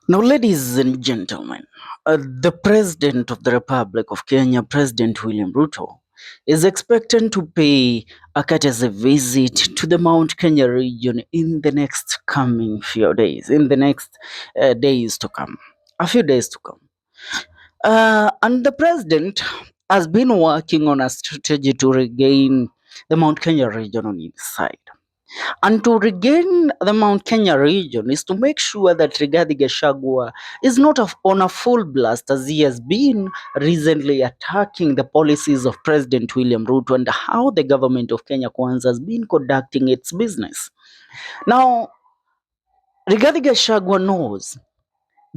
Now, ladies and gentlemen, the President of the Republic of Kenya, President William Ruto, is expected to pay a courtesy visit to the Mount Kenya region in the next coming few days, in the next days to come, a few days to come. And the President has been working on a strategy to regain the Mount Kenya region on his side. And to regain the Mount Kenya region is to make sure that Rigathi Gachagua is not on a full blast as he has been recently attacking the policies of President William Ruto and how the government of Kenya Kwanza has been conducting its business. Now, Rigathi Gachagua knows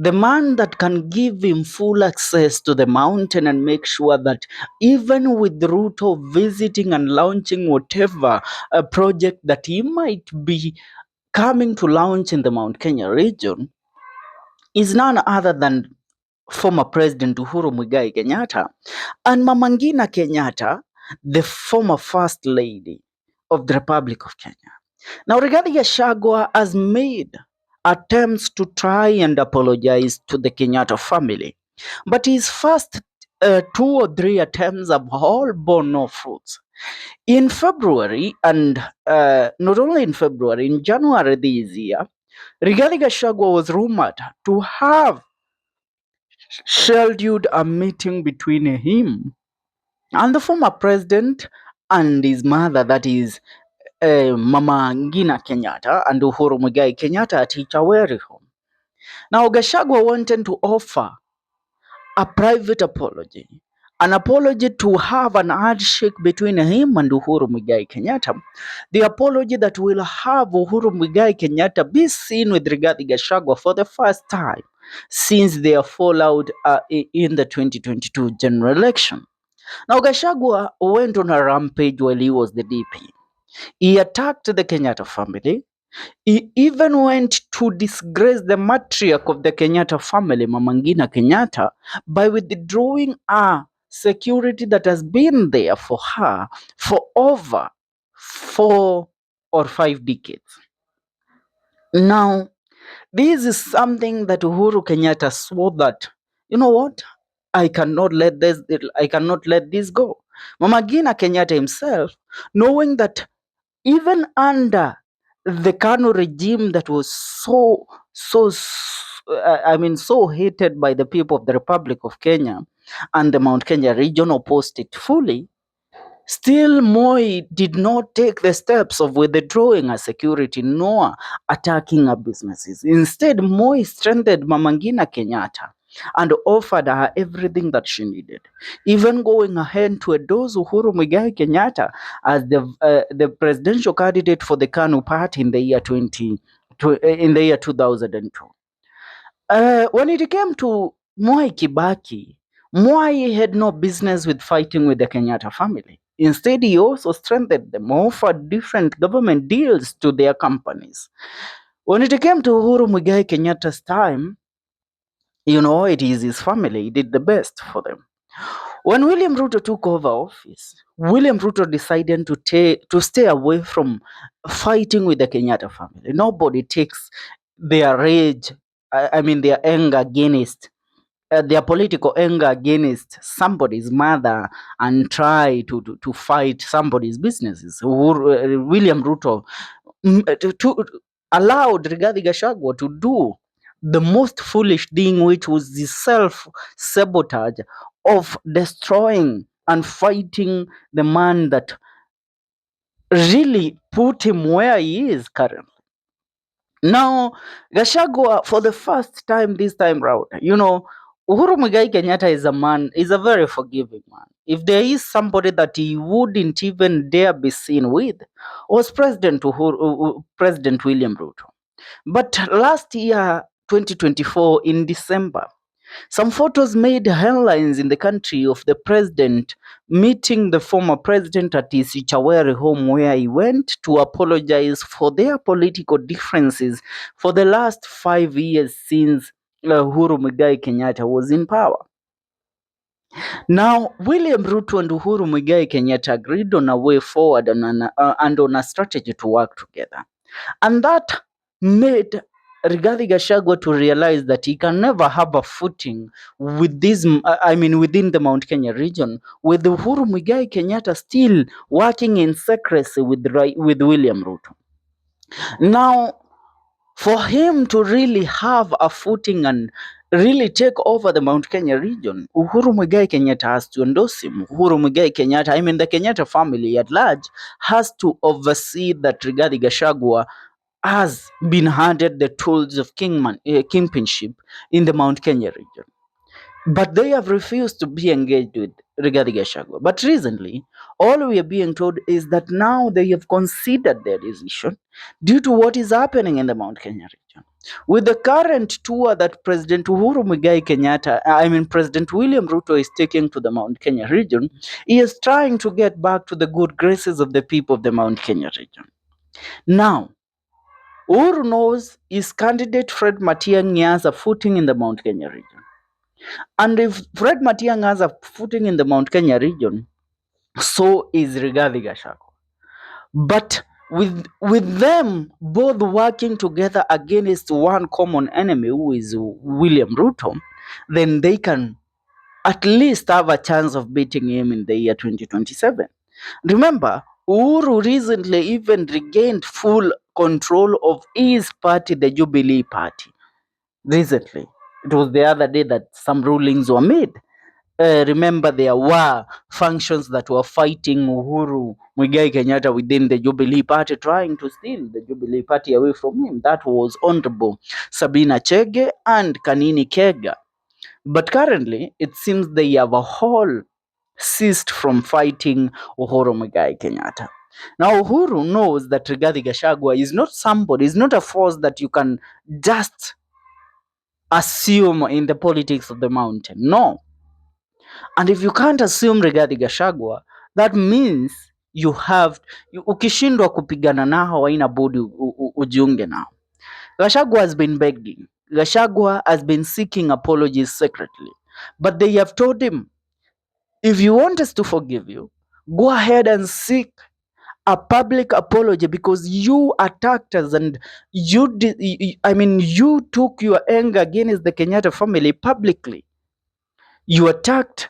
the man that can give him full access to the mountain and make sure that even with Ruto visiting and launching whatever a project that he might be coming to launch in the Mount Kenya region is none other than former President Uhuru Kenyatta and Mama Ngina Kenyatta, the former First Lady of the Republic of Kenya. Now, Rigathi Gachagua has made attempts to try and apologize to the Kenyatta family, but his first two or three attempts have all borne no fruits. In February, and not only in February, in January this year, Rigathi Gachagua was rumored to have scheduled a meeting between him and the former president and his mother, that is Mama Ngina Kenyatta and Uhuru Kenyatta at Ichaweri home. Now, Gachagua wanted to offer a private apology, an apology to have an handshake between him and Uhuru Kenyatta. The apology that will have Uhuru Kenyatta be seen with Rigathi Gachagua for the first time since their fallout in the 2022 general election. Now, Gachagua went on a rampage while he was the DP. He attacked the Kenyatta family. He even went to disgrace the matriarch of the Kenyatta family, Mama Ngina Kenyatta, by withdrawing a security that has been there for her for over 4 or 5 decades. Now, this is something that Uhuru Kenyatta swore that, you know what, I cannot let this go. Mama Ngina Kenyatta himself, knowing that even under the Kanu regime that was so hated by the people of the Republic of Kenya, and the Mount Kenya region opposed it fully, still Moi did not take the steps of withdrawing her security nor attacking her businesses. Instead, Moi strengthened Mama Ngina Kenyatta and offered her everything that she needed, even going ahead to endorse Uhuru Kenyatta as the presidential candidate for the KANU party in the year 2002. When it came to Mwai Kibaki, Mwai had no business with fighting with the Kenyatta family. Instead, he also strengthened them, offered different government deals to their companies. When it came to Uhuru Muigai Kenyatta's time, it is his family. He did the best for them. When William Ruto took over office, William Ruto decided to stay away from fighting with the Kenyatta family. Nobody takes their rage, their anger against their political anger against somebody's mother and try to fight somebody's businesses. William Ruto to allowed Rigathi Gachagua to do the most foolish thing, which was the self-sabotage of destroying and fighting the man that really put him where he is currently. Now, Gachagua, for the first time this time round, Uhuru Muigai Kenyatta is a very forgiving man. If there is somebody that he wouldn't even dare be seen with, was President William Ruto. But last year, 2024, in December, some photos made headlines in the country of the president meeting the former president at his Ichaweri home, where he went to apologize for their political differences for the last 5 years since Uhuru Muigai Kenyatta was in power. Now, William Ruto and Uhuru Muigai Kenyatta agreed on a way forward and on a strategy to work together. And that made Rigathi Gachagua to realize that he can never have a footing with this, within the Mount Kenya region, with Uhuru Muigai Kenyatta still working in secrecy with William Ruto. Now, for him to really have a footing and really take over the Mount Kenya region, Uhuru Muigai Kenyatta has to endorse him. Uhuru Muigai Kenyatta, the Kenyatta family at large, has to oversee that Rigathi Gachagua has been handed the tools of kingpinship in the Mount Kenya region. But they have refused to be engaged with Rigathi Gachagua. But recently, all we are being told is that now they have considered their decision due to what is happening in the Mount Kenya region. With the current tour that President Uhuru Muigai Kenyatta, President William Ruto is taking to the Mount Kenya region, he is trying to get back to the good graces of the people of the Mount Kenya region. Now, Uhuru knows his candidate Fred Matiang'i has a footing in the Mount Kenya region. And if Fred Matiang'i has a footing in the Mount Kenya region, so is Rigathi Gachagua. But with them both working together against one common enemy, who is William Ruto, then they can at least have a chance of beating him in the year 2027. Remember, Uhuru recently even regained full control of his party, the Jubilee Party. Recently, it was the other day that some rulings were made. Remember, there were functions that were fighting Uhuru Muigai Kenyatta within the Jubilee Party, trying to steal the Jubilee Party away from him. That was Honorable Sabina Chege and Kanini Kega. But currently, it seems they have all ceased from fighting Uhuru Muigai Kenyatta. Now, Uhuru knows that Rigathi Gachagua is not somebody, is not a force that you can just assume in the politics of the mountain. No. And if you can't assume Rigathi Gachagua, that means ukishindwa kupigana nao haina budi ujiunge nao. Gachagua has been begging. Gachagua has been seeking apologies secretly. But they have told him, if you want us to forgive you, go ahead and seek a public apology, because you attacked us and you took your anger against the Kenyatta family publicly. You attacked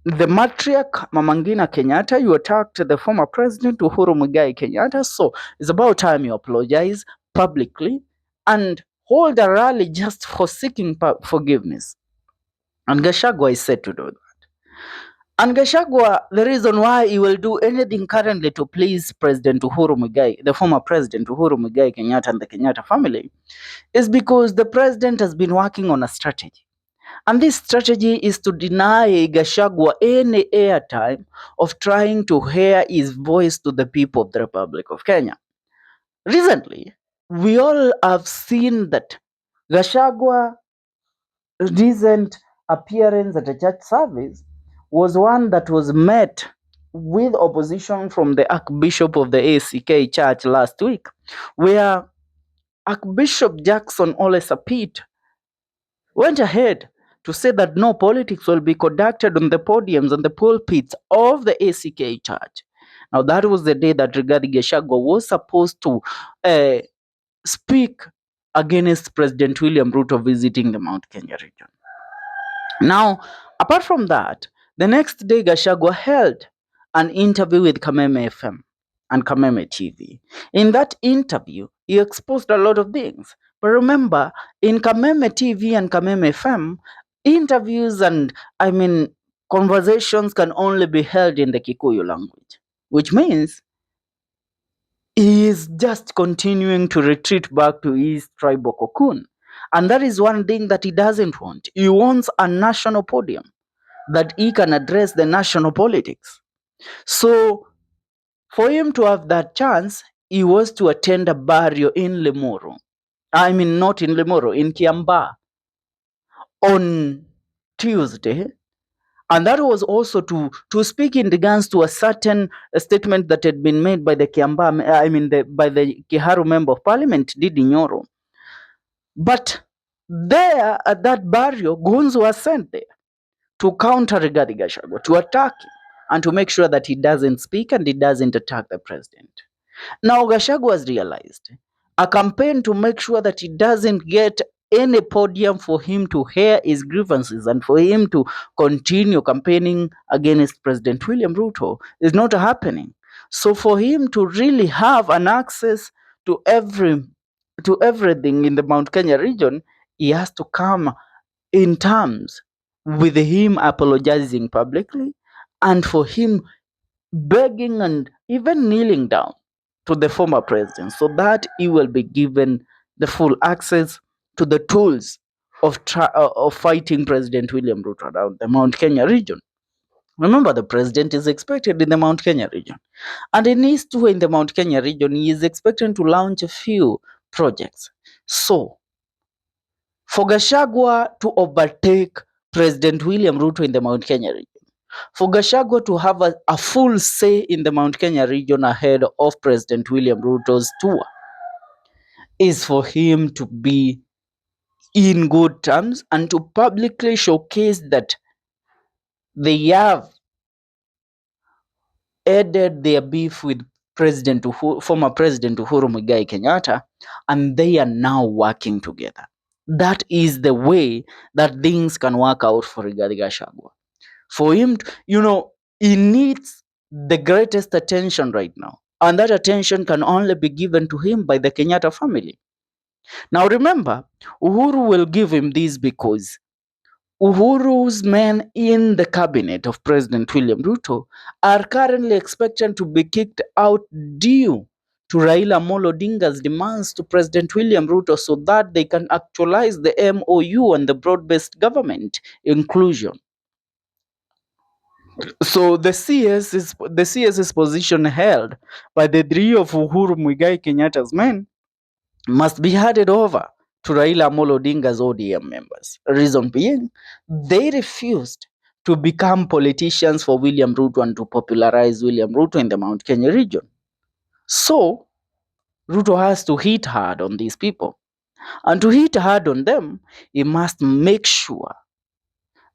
the matriarch Mama Ngina Kenyatta, you attacked the former president Uhuru Muigai Kenyatta. So it's about time you apologize publicly and hold a rally just for seeking forgiveness. And Gachagua is said to do that. And Gachagua, the reason why he will do anything currently to please President Uhuru Muigai, the former president Uhuru Muigai Kenyatta and the Kenyatta family, is because the president has been working on a strategy. And this strategy is to deny Gachagua any airtime of trying to hear his voice to the people of the Republic of Kenya. Recently, we all have seen that Gachagua recent appearance at a church service was one that was met with opposition from the Archbishop of the ACK Church last week, where Archbishop Jackson Ole Sapit went ahead to say that no politics will be conducted on the podiums and the pulpits of the ACK Church. Now, that was the day that Rigathi Gachagua was supposed to speak against President William Ruto visiting the Mount Kenya region. Now, apart from that, the next day Gachagua held an interview with Kameme FM and Kameme TV. In that interview, he exposed a lot of things. But remember, in Kameme TV and Kameme FM, interviews and conversations can only be held in the Kikuyu language, which means he is just continuing to retreat back to his tribal cocoon. And that is one thing that he doesn't want. He wants a national podium that he can address the national politics. So for him to have that chance, he was to attend a burial in Limuru. Not in Limuru, in Kiambaa on Tuesday. And that was also to speak in regards to a certain statement that had been made by the by the Kiharu Member of Parliament, Didi Nyoro. But there at that burial, goons were sent there to counter Rigathi Gachagua, to attack him, and to make sure that he doesn't speak and he doesn't attack the president. Now Gachagua has realized a campaign to make sure that he doesn't get any podium for him to hear his grievances and for him to continue campaigning against President William Ruto is not happening. So for him to really have an access to everything in the Mount Kenya region, he has to come in terms with him apologizing publicly and for him begging and even kneeling down to the former president so that he will be given the full access to the tools of fighting President William Ruto around the Mount Kenya region. Remember, the president is expected in the Mount Kenya region. And in his tour in the Mount Kenya region, he is expected to launch a few projects. So, for Gachagua to overtake President William Ruto in the Mount Kenya region, for Gachagua to have a full say in the Mount Kenya region ahead of President William Ruto's tour is for him to be in good terms and to publicly showcase that they have ended their beef with former President Uhuru Kenyatta, and they are now working together. That is the way that things can work out for Rigathi Gachagua. For him, he needs the greatest attention right now. And that attention can only be given to him by the Kenyatta family. Now remember, Uhuru will give him this because Uhuru's men in the cabinet of President William Ruto are currently expected to be kicked out due to Raila Amolo Odinga's demands to President William Ruto so that they can actualize the MOU and the broad-based government inclusion. So the CS's position held by the three of Uhuru Muigai Kenyatta's men must be handed over to Raila Amolo Odinga's ODM members. Reason being, they refused to become politicians for William Ruto and to popularize William Ruto in the Mount Kenya region. So, Ruto has to hit hard on these people. And to hit hard on them, he must make sure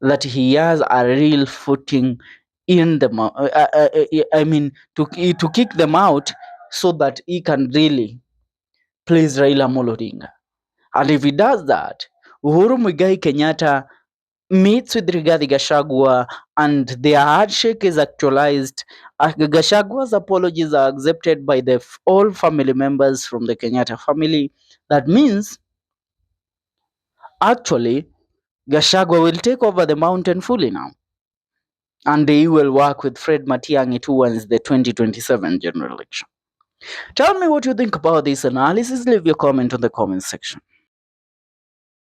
that he has a real footing in the to kick them out so that he can really please Raila Amolo Odinga. And if he does that, Uhuru Muigai Kenyatta meets with Rigathi Gachagua and their handshake is actualized. Gachagua's apologies are accepted by all family members from the Kenyatta family. That means, actually, Gachagua will take over the mountain fully now. And they will work with Fred Matiang'i towards the 2027 general election. Tell me what you think about this analysis. Leave your comment on the comment section.